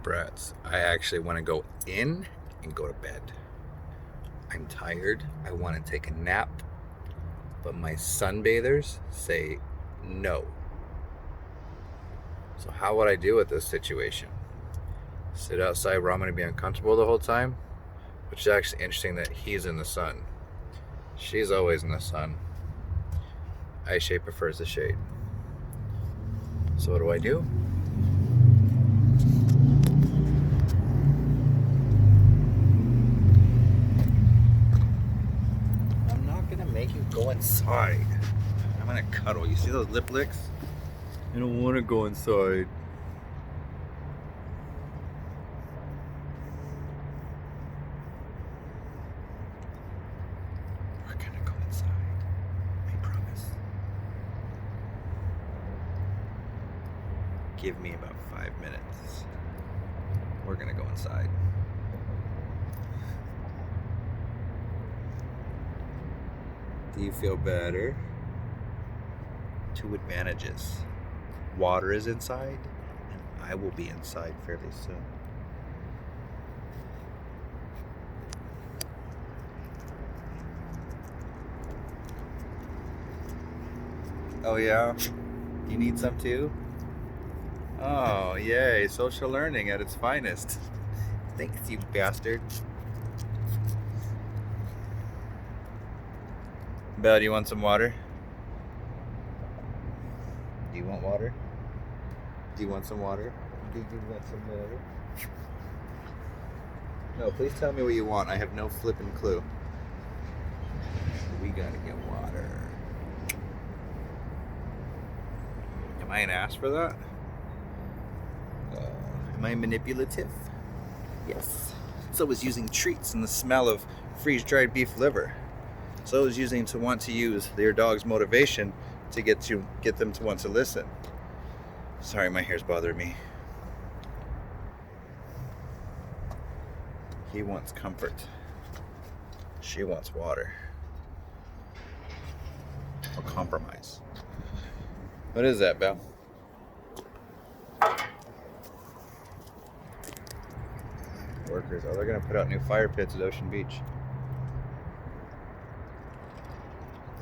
brats. I actually want to go in and go to bed. I'm tired. I want to take a nap. But my sunbathers say no. So how would I deal with this situation? Sit outside where I'm going to be uncomfortable the whole time? Which is actually interesting that he's in the sun. She's always in the sun. Aisha prefers the shade. So what do I do? I'm not gonna make you go inside. I'm gonna cuddle. You see those lip licks? I don't want to go inside. We're gonna go inside. I promise. Give me about 5 minutes. We're gonna go inside. Do you feel better? 2 advantages. Water is inside, and I will be inside fairly soon. Oh yeah? You need some too? Oh, yay, social learning at its finest. Thanks, you bastard. Belle, do you want some water? Do you want water? Do you want some water? Do you want some water? No, please tell me what you want. I have no flipping clue. We gotta get water. Am I an ass for that? Am I manipulative? Yes. So was using treats and the smell of freeze-dried beef liver. So was using to want to use their dog's motivation to get them to want to listen. Sorry, my hair's bothering me. He wants comfort. She wants water. Or compromise. What is that, Belle? Workers. Oh, they're going to put out new fire pits at Ocean Beach.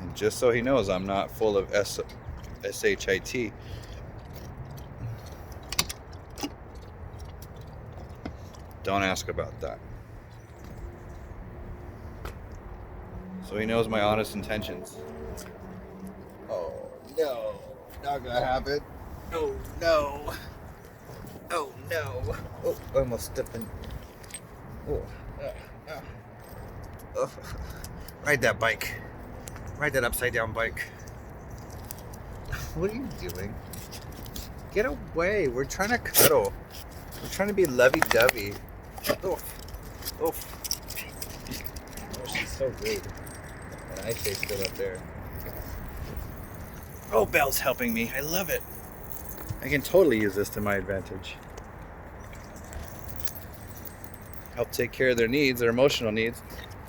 And just so he knows I'm not full of SHIT. Don't ask about that. So he knows my honest intentions. Oh, no. Not gonna happen. Oh, no. Oh, no. Oh, I almost stepped in. Oh, oh. Ride that bike. Ride that upside down bike. What are you doing? Get away. We're trying to cuddle. We're trying to be lovey-dovey. Oh. Oh. Oh, she's so rude. And Aisha's still up there. Oh, Belle's helping me. I love it. I can totally use this to my advantage. Help take care of their needs, their emotional needs.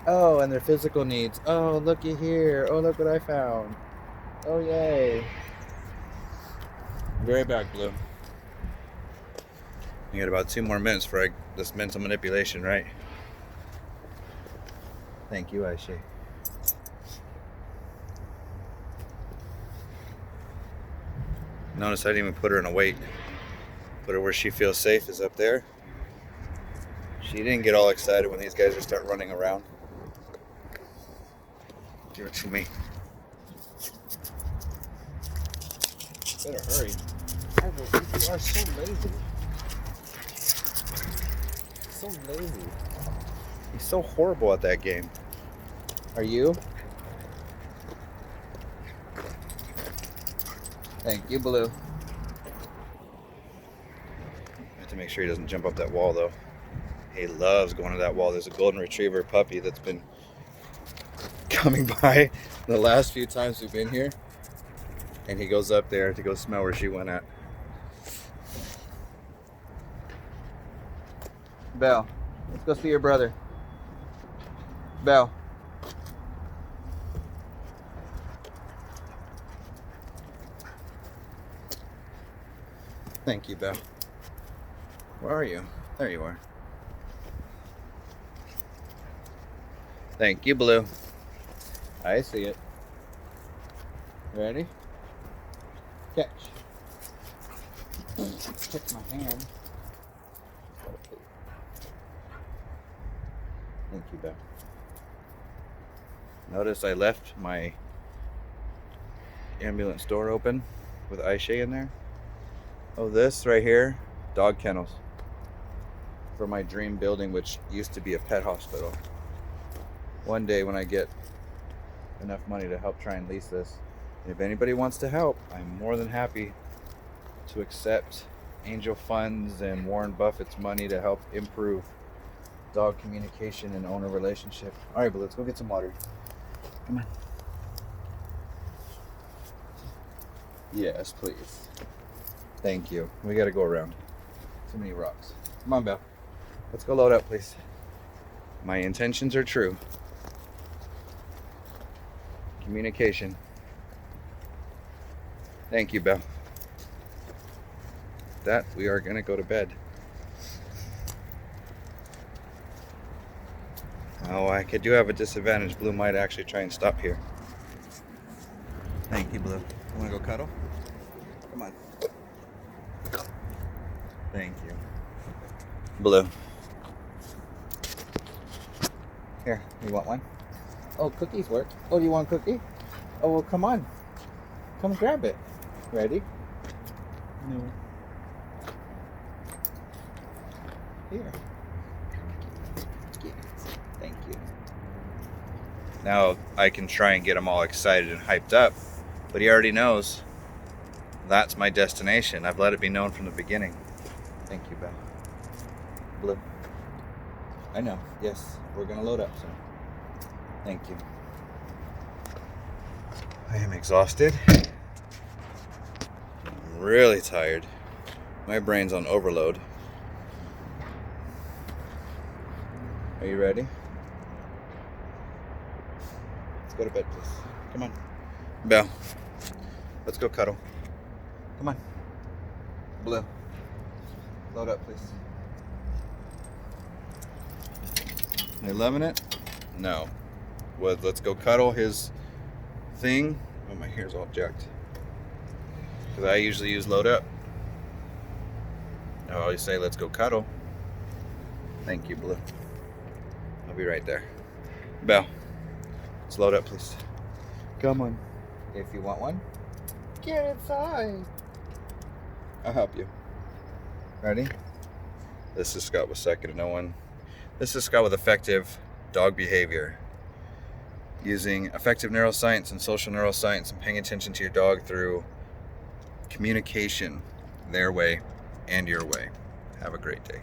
Oh, and their physical needs. Oh, looky here. Oh, look what I found. Oh, yay. Be right back, Blue. You got about 2 more minutes for this mental manipulation, right? Thank you, Aisha. Notice I didn't even put her in a weight. Put her where she feels safe, is up there. She didn't get all excited when these guys just start running around. Give it to me. Better hurry. You are so lazy. So lazy. He's so horrible at that game. Are you? Thank you, Blue. I have to make sure he doesn't jump up that wall, though. He loves going to that wall. There's a golden retriever puppy that's been coming by the last few times we've been here. And he goes up there to go smell where she went at. Belle, let's go see your brother. Belle. Thank you, Belle. Where are you? There you are. Thank you, Blue. I see it. Ready? Catch. Check my hand. Thank you, Belle. Notice I left my ambulance door open with Aisha in there. Oh, this right here, dog kennels for my dream building, which used to be a pet hospital. One day when I get enough money to help try and lease this, if anybody wants to help, I'm more than happy to accept angel funds and Warren Buffett's money to help improve dog communication and owner relationship. All right, but let's go get some water. Come on. Yes, please. Thank you. We gotta go around. Too many rocks. Come on, Belle. Let's go load up, please. My intentions are true. Communication. Thank you, Belle. That we are gonna go to bed. Oh, I do have a disadvantage. Blue might actually try and stop here. Thank you, Blue. You wanna go cuddle? Come on. Thank you. Blue. Here, you want one? Oh, cookies work. Oh, do you want a cookie? Oh, well, come on. Come grab it. Ready? No. Here. Thank you. Now I can try and get him all excited and hyped up, but he already knows that's my destination. I've let it be known from the beginning. Thank you, Belle. Blue. I know. Yes, we're gonna load up soon. Thank you. I am exhausted. I'm really tired. My brain's on overload. Are you ready? Let's go to bed, please. Come on. Belle, let's go cuddle. Come on. Blue, load up, please. Are you loving it? No. Well, let's go cuddle his thing. Oh, my hair's all jacked. Because I usually use load up. I always say, let's go cuddle. Thank you, Blue. I'll be right there. Belle, let's load up, please. Come on. If you want one, get inside. I'll help you. Ready? This is Scott with second to no one. This is Scott with effective dog behavior. Using effective neuroscience and social neuroscience and paying attention to your dog through communication, their way and your way. Have a great day.